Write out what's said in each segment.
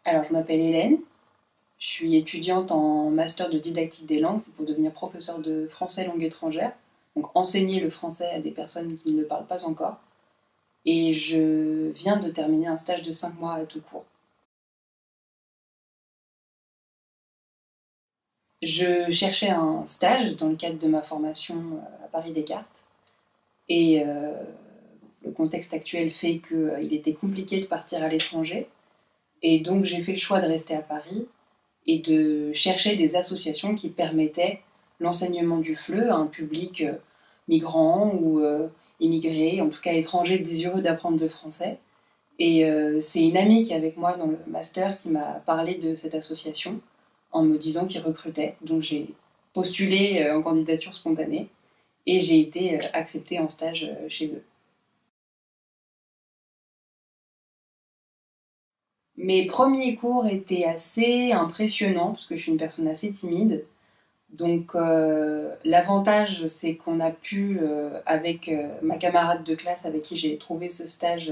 Alors, je m'appelle Hélène, je suis étudiante en master de didactique des langues, c'est pour devenir professeur de français langue étrangère, donc enseigner le français à des personnes qui ne le parlent pas encore. Et je viens de terminer un stage de 5 mois à tout court. Je cherchais un stage dans le cadre de ma formation à Paris Descartes. Et le contexte actuel fait qu'il était compliqué de partir à l'étranger. Et donc j'ai fait le choix de rester à Paris et de chercher des associations qui permettaient l'enseignement du FLE à un public migrant ou immigré, en tout cas étranger, désireux d'apprendre le français. Et c'est une amie qui est avec moi dans le master qui m'a parlé de cette association en me disant qu'ils recrutaient. Donc j'ai postulé en candidature spontanée et j'ai été acceptée en stage chez eux. Mes premiers cours étaient assez impressionnants parce que je suis une personne assez timide. Donc l'avantage, c'est qu'on a pu, avec ma camarade de classe avec qui j'ai trouvé ce stage,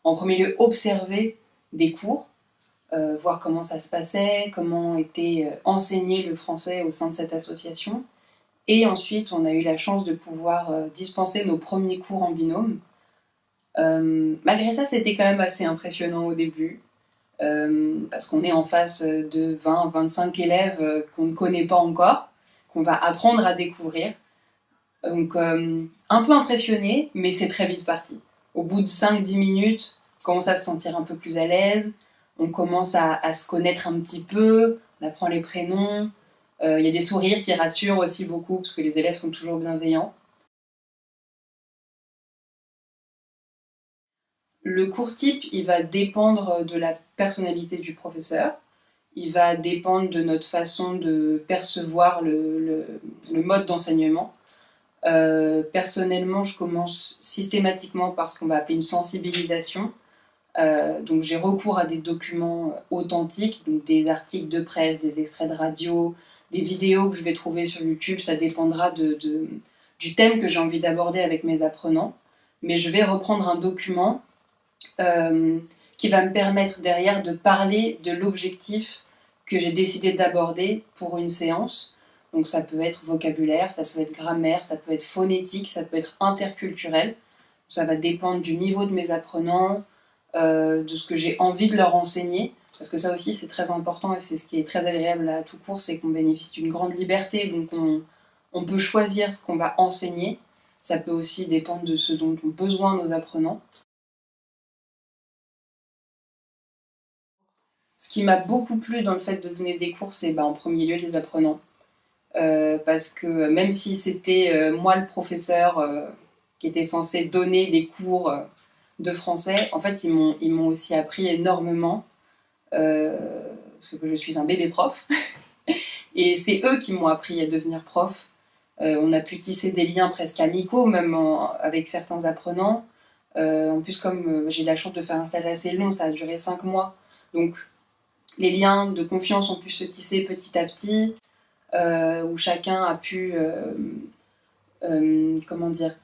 en premier lieu observer des cours, voir comment ça se passait, comment était enseigné le français au sein de cette association. Et ensuite, on a eu la chance de pouvoir dispenser nos premiers cours en binôme. Malgré ça, c'était quand même assez impressionnant au début. Parce qu'on est en face de 20-25 élèves qu'on ne connaît pas encore, qu'on va apprendre à découvrir. Donc un peu impressionné, mais c'est très vite parti. Au bout de 5-10 minutes, on commence à se sentir un peu plus à l'aise, on commence à se connaître un petit peu, on apprend les prénoms, il y a des sourires qui rassurent aussi beaucoup, parce que les élèves sont toujours bienveillants. Le cours type, il va dépendre de la personnalité du professeur. Il va dépendre de notre façon de percevoir le mode d'enseignement. Personnellement, je commence systématiquement par ce qu'on va appeler une sensibilisation. Donc j'ai recours à des documents authentiques, donc des articles de presse, des extraits de radio, des vidéos que je vais trouver sur YouTube. Ça dépendra du thème que j'ai envie d'aborder avec mes apprenants. Mais je vais reprendre un document euh, qui va me permettre derrière de parler de l'objectif que j'ai décidé d'aborder pour une séance. Donc ça peut être vocabulaire, ça peut être grammaire, ça peut être phonétique, ça peut être interculturel. Ça va dépendre du niveau de mes apprenants, de ce que j'ai envie de leur enseigner. Parce que ça aussi c'est très important et c'est ce qui est très agréable à tout court, c'est qu'on bénéficie d'une grande liberté, donc on peut choisir ce qu'on va enseigner. Ça peut aussi dépendre de ce dont ont besoin nos apprenants. Ce qui m'a beaucoup plu dans le fait de donner des cours, c'est en premier lieu les apprenants. Parce que même si c'était moi le professeur qui était censé donner des cours de français, en fait ils m'ont aussi appris énormément, parce que je suis un bébé prof, et c'est eux qui m'ont appris à devenir prof. On a pu tisser des liens presque amicaux, même avec certains apprenants. En plus, comme j'ai eu la chance de faire un stage assez long, ça a duré 5 mois, donc les liens de confiance ont pu se tisser petit à petit, où chacun a pu, comment dire,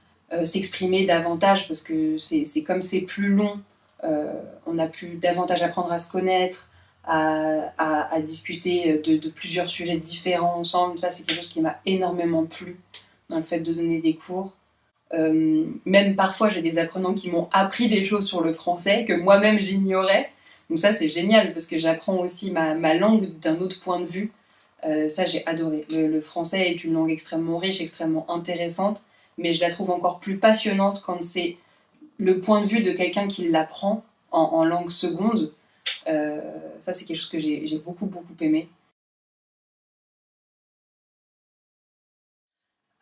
s'exprimer davantage, parce que c'est comme c'est plus long, on a pu davantage apprendre à se connaître, à discuter de plusieurs sujets différents ensemble. Ça, c'est quelque chose qui m'a énormément plu dans le fait de donner des cours. Même parfois, j'ai des apprenants qui m'ont appris des choses sur le français que moi-même j'ignorais. Donc ça, c'est génial parce que j'apprends aussi ma langue d'un autre point de vue. Ça, j'ai adoré. Le français est une langue extrêmement riche, extrêmement intéressante, mais je la trouve encore plus passionnante quand c'est le point de vue de quelqu'un qui l'apprend en langue seconde. Ça, c'est quelque chose que j'ai beaucoup, beaucoup aimé.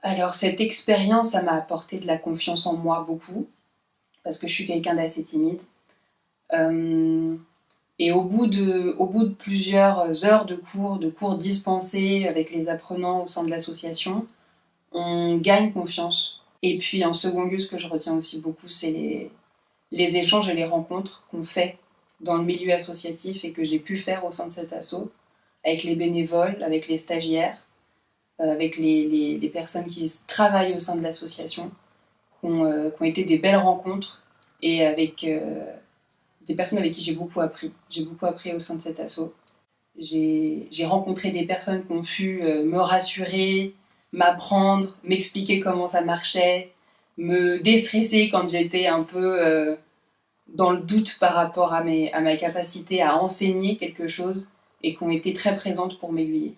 Alors, cette expérience, ça m'a apporté de la confiance en moi beaucoup, parce que je suis quelqu'un d'assez timide. Euh, Et au bout de plusieurs heures de cours dispensés avec les apprenants au sein de l'association, on gagne confiance. Et puis en second lieu, ce que je retiens aussi beaucoup, c'est les échanges et les rencontres qu'on fait dans le milieu associatif et que j'ai pu faire au sein de cet asso, avec les bénévoles, avec les stagiaires, avec les personnes qui travaillent au sein de l'association, qui ont été des belles rencontres et avec des personnes avec qui j'ai beaucoup appris. J'ai beaucoup appris au sein de cet asso. J'ai rencontré des personnes qui ont pu me rassurer, m'apprendre, m'expliquer comment ça marchait, me déstresser quand j'étais un peu dans le doute par rapport à ma capacité à enseigner quelque chose et qui ont été très présentes pour m'aiguiller.